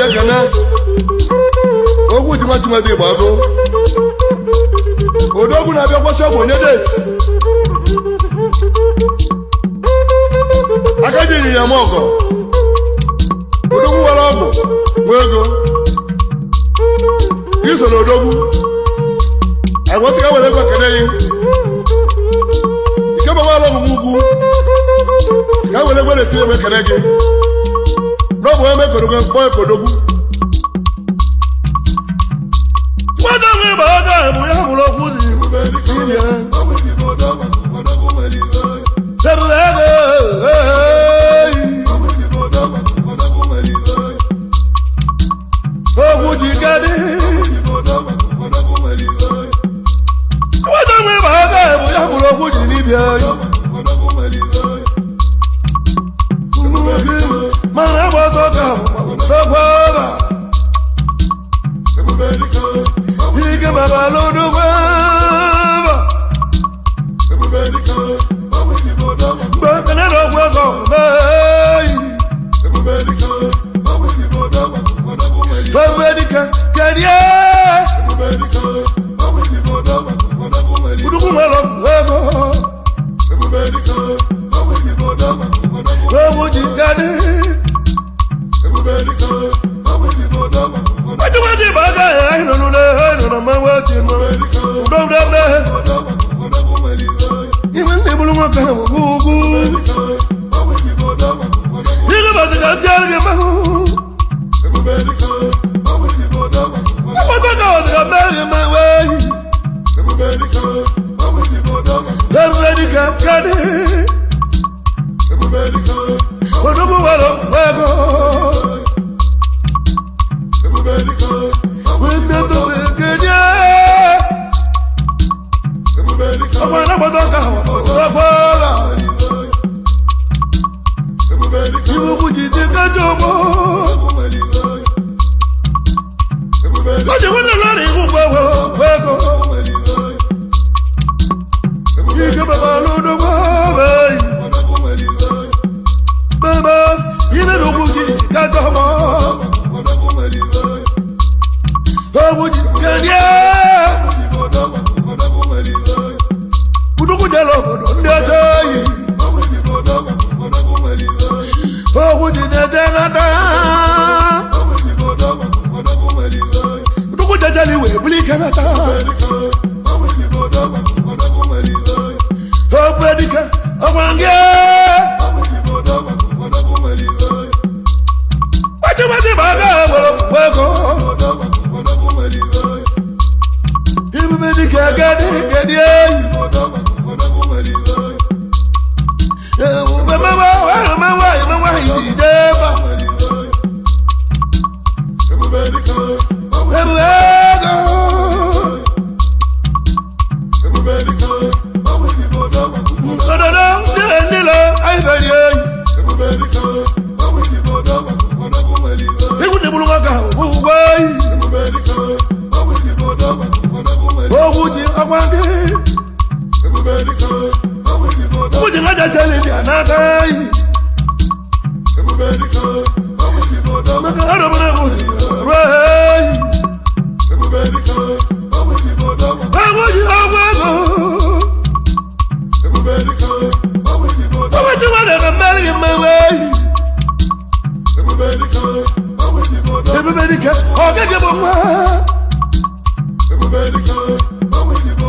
ya kana ogwu ji nwa Chimazi Igbago odogwu na-abịa kwasị ọgwụ onye deti agaghị enyi ya ọgọ odogwu nwere ọgwụ nwee ego iso na odogwu agwọtịga were ego kene gị ike gbanwala ọgwụ m ugwu ka were egwe na-etiri eme kene gị n'ọbụ eme kodogwu mkpọ ekodogwu nwata nwe ịgba aka bụ ya mụrụ okwu dị ihe sebụrụ ego ogwu ji kadị nwata nwe ịgba aka bụ ya mụrụ okwu ji n'ibia mana agba ọsọ ka ọgba ike baba lodogwa gbọ̀ngàn ẹ̀rọ gbọ̀ngàn báyìí gbogbo ẹ̀dìkan kẹ̀díẹ́ kùdùkù mọ̀lọ́ gbọ̀ngàn gbogbo jìgádé wájúwájú ìbága ẹ̀ àìlọ́lọ́lẹ́ àìlọ́lọ́ máa wá ti nù ọ̀dọ́dọ́dọ́ ìwé ní ìbúlùmọ̀ kan gbogbo yíká bá ti ká tí a rí gẹ̀ máa ọgbọ́n ká wọ́n ti ká bẹ́ẹ̀ gẹ̀ máa wáyé lẹ́mùrẹ́dì kàkàdé odogwu wà lọ gbẹ́gọ́ wíńdẹ́tò wíńgẹ́dẹ́ ọmọ ẹ̀nàgbọ́dọ̀ ká ọ̀gbọ́gbọ́lá ìwòkú jìdí kájọ mọ́ ọjọ́ wọ́n lórí ìwògbọ́wọ́ gbẹ́gọ́ ike bàbá lódogbo bẹ́ẹ̀ bẹ́ẹ̀ yìí lókù jìdí kájọ mọ́ ogwu ji kẹ́díẹ́ kùdùkù jẹ́ lọ́bọ̀dọ̀ ndị ọjọ́ yìí ogwu ji nẹ́jẹ́ náta kùdùkù jẹ́jẹ́ li wee buli kẹ́nata ogwu edike ọgbọ̀ngẹ́ wájúwájú ìbága wọ́lọ́gbọ́gọ́ ibùbí kẹ́gẹ́dẹ́ kẹ́dẹ́ mẹ́wàá ìdíjẹ́bà ọ̀dọ̀dọ̀ jẹ́ nílọ àìbẹ̀rẹ̀ ikú ní múlùmọ́ ká gbogbo ogwu ji ọgbọ́ngẹ́ ogwu ji lájà tẹ́lẹ̀ ní ànáta yìí mẹ́kà ọ̀dọ̀mọ́dọ̀ mú rẹ̀ ogwu ji ọgbọ́ngọ́ ogwu ji wọ́n lẹ́kọ̀ọ́ mẹ́rin mẹ́wẹ́ ebubedike ọ̀gẹ́gẹ́ bọ̀ wá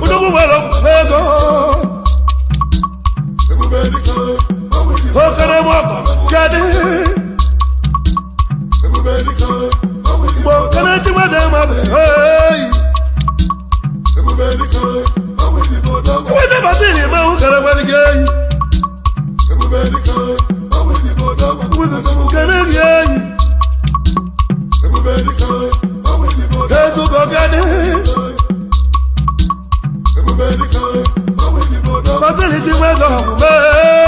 odogwu nwere ego okere mọkọ kedị mgbe okere Chimazi mabe wete batiri mewu kere gwelige eyi kere ri eyi ezugo kedị batiri Chimazi ọmụme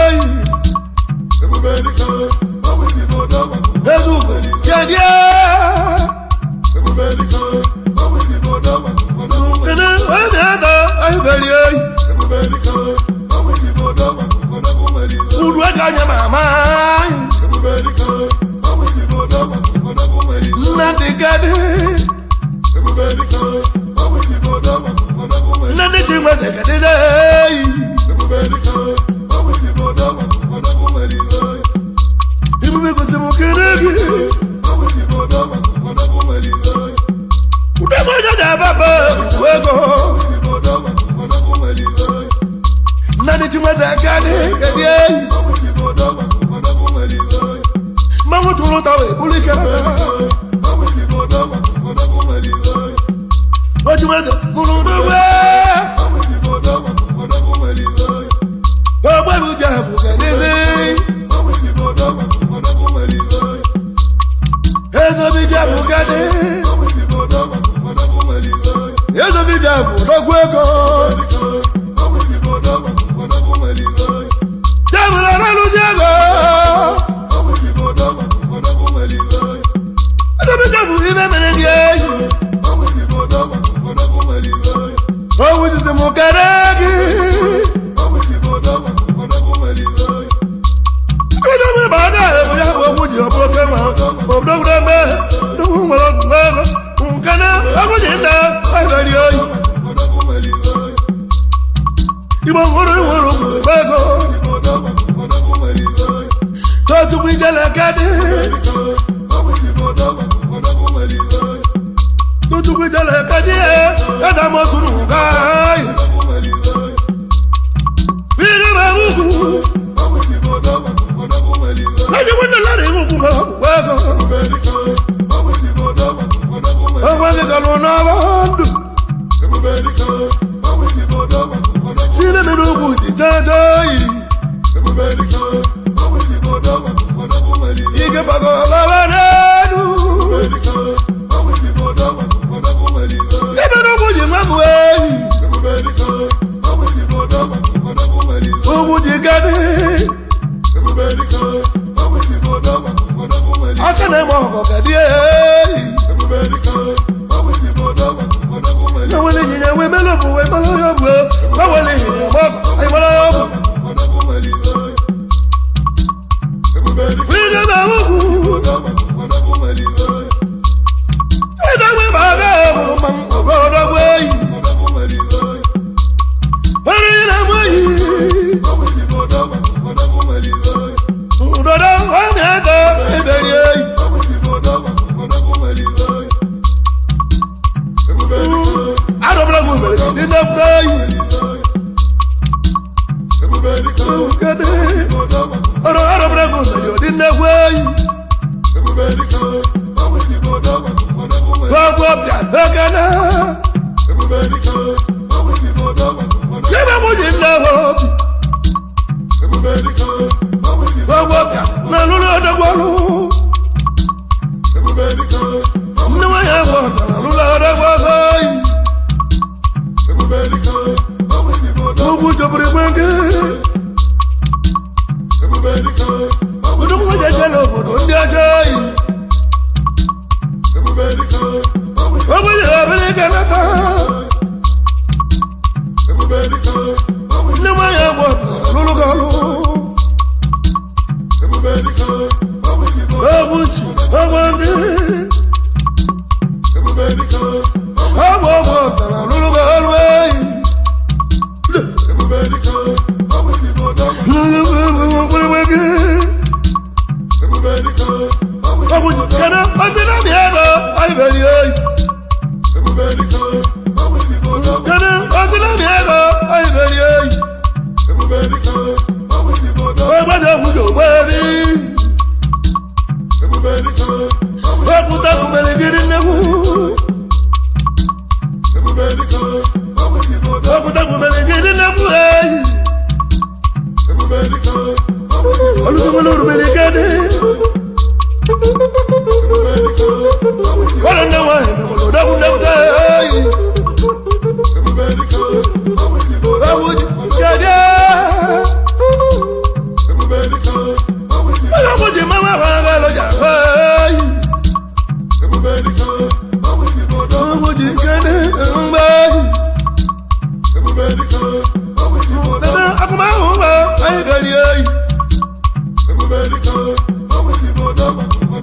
eyi ezugo kedị kene wete ada ahiberi eyi udu ega nye mama kadidai Ibu gosi mukeregi Udah mau jadi baba wego Nani cuma zakane kadiai Mangu tulu tawe buli karata Waju mada mulu doa Baba bujabu kadizai Ezo bijabu kade Ezo bijabu dogwego Jabu la la lujago Ezo bijabu ibe menenge Oh, this is Mukaragi.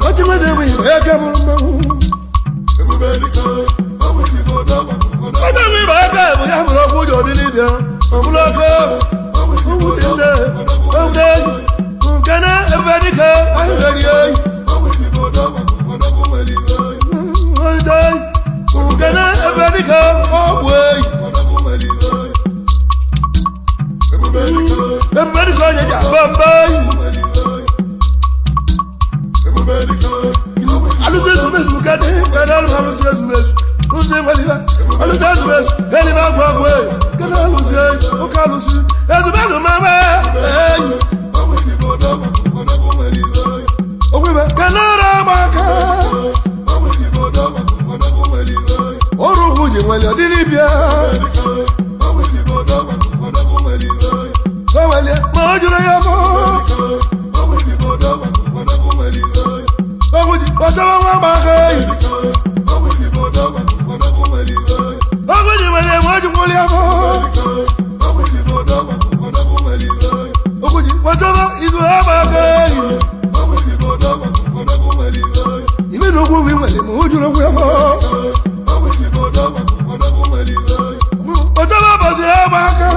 What you want to do? Bombay. Alusezu mesu kade, kanal alusezu mesu. Use waliba, alusezu mesu. Eliba gwagwe, kanal alusezu, okalusi. Ezubezu mama. Owiba, kanara maka. Oru huji wali odilibia. Wali, mojura yabo. Oguji, watawa mabaka. Oguji wali, mojura yabo. Oguji, watawa igu mabaka. Ibe nogu wimali, mojura yabo. Watawa basi mabaka.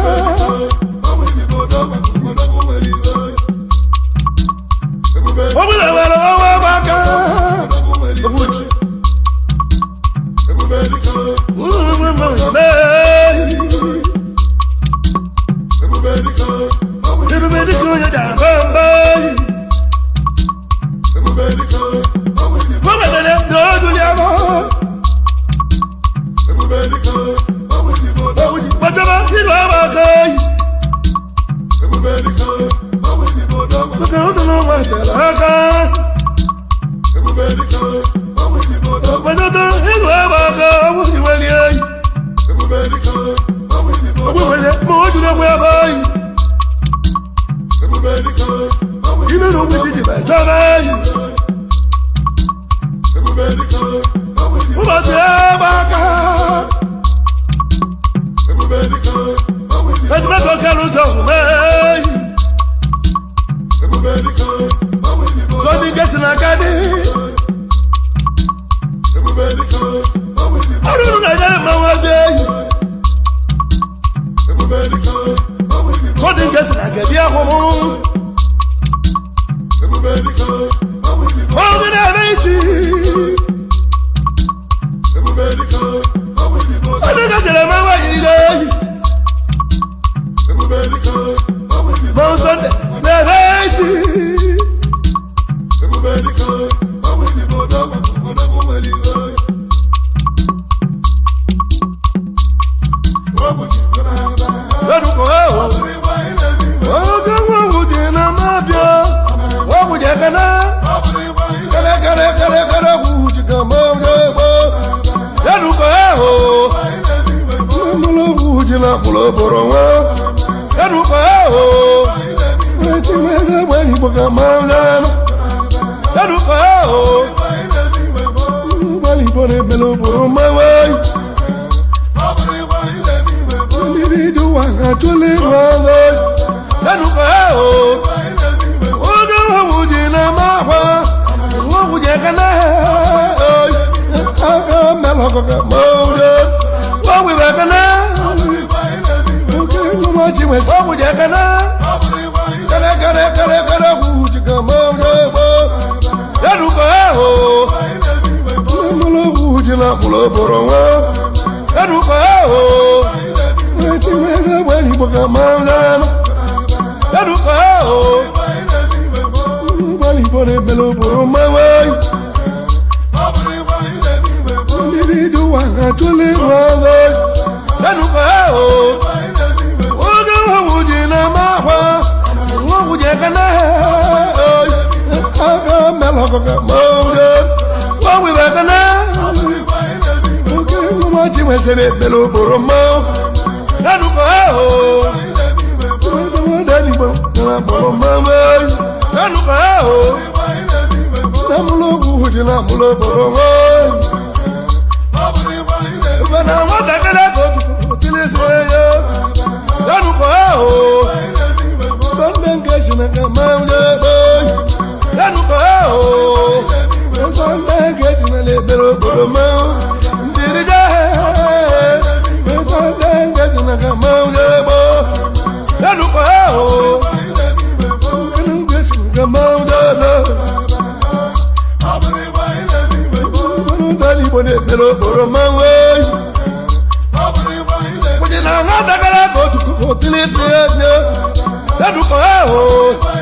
That's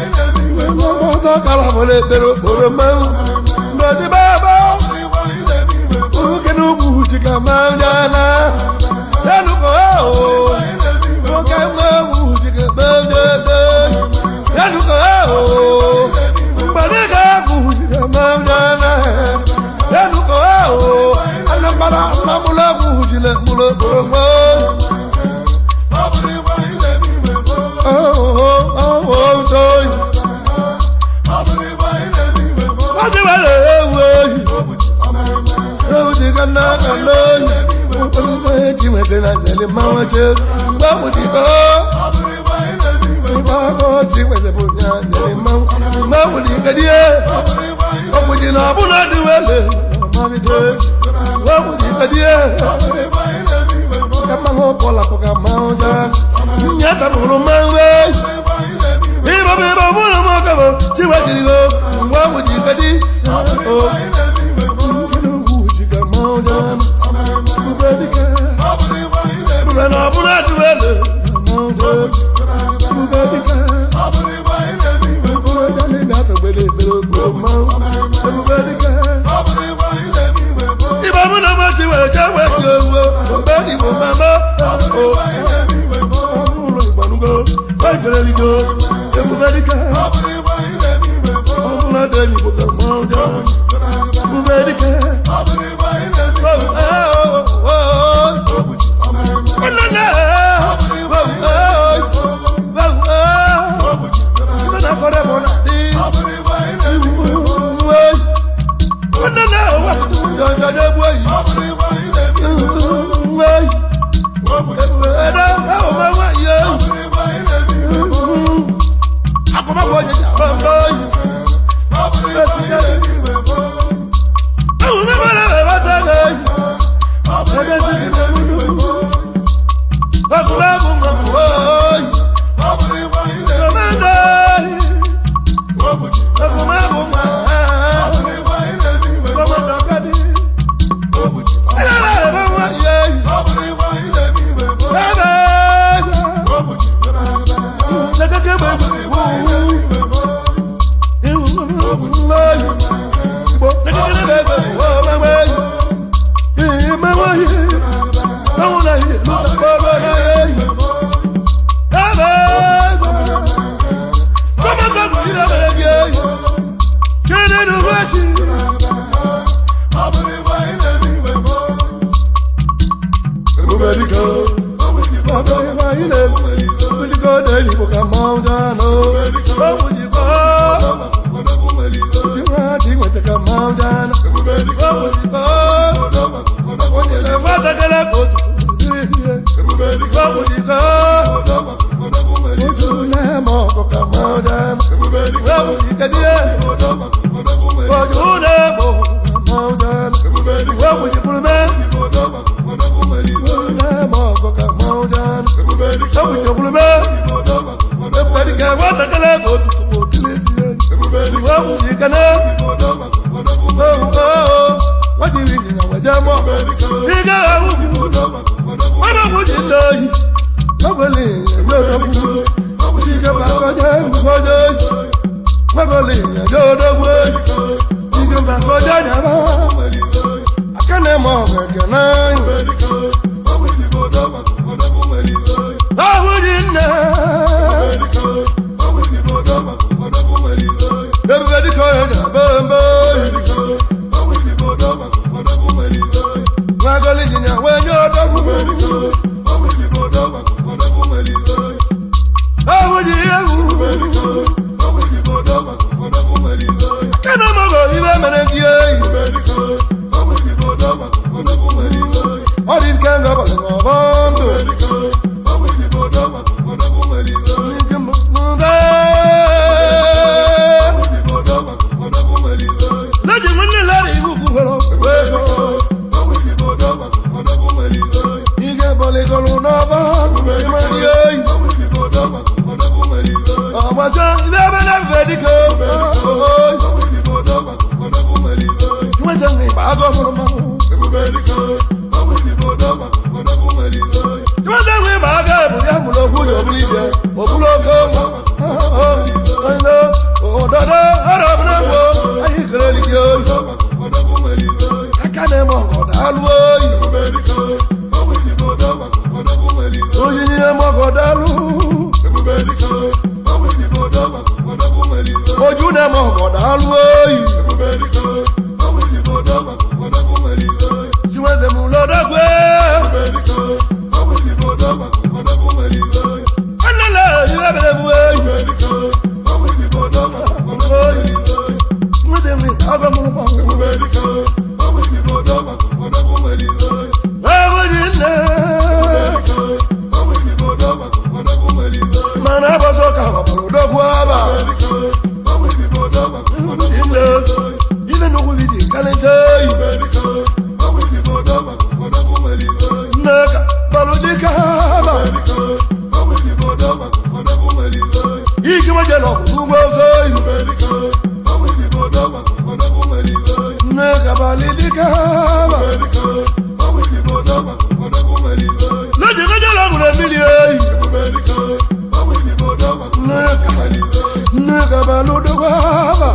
wale pero oroma ngodi baba ukenu buchika manjana yanuko ukenu buchika manjana yanuko mbadega buchika manjana yanuko anambara namula buchile mulo oroma alụoyi chiweze m lọdọgwe anala ihe bere m eyi nweze m agwa m mana abọsọ ka ọbara odogwu aba ile n'ugwu vidi kalịsa eyi nneka balụ dịka aba ike nwejela ọgwụ n'ugbo ọzọ eyi nneka balị dịka aba lejela ọgwụ na mmiri eyi nneka balụ dịka aba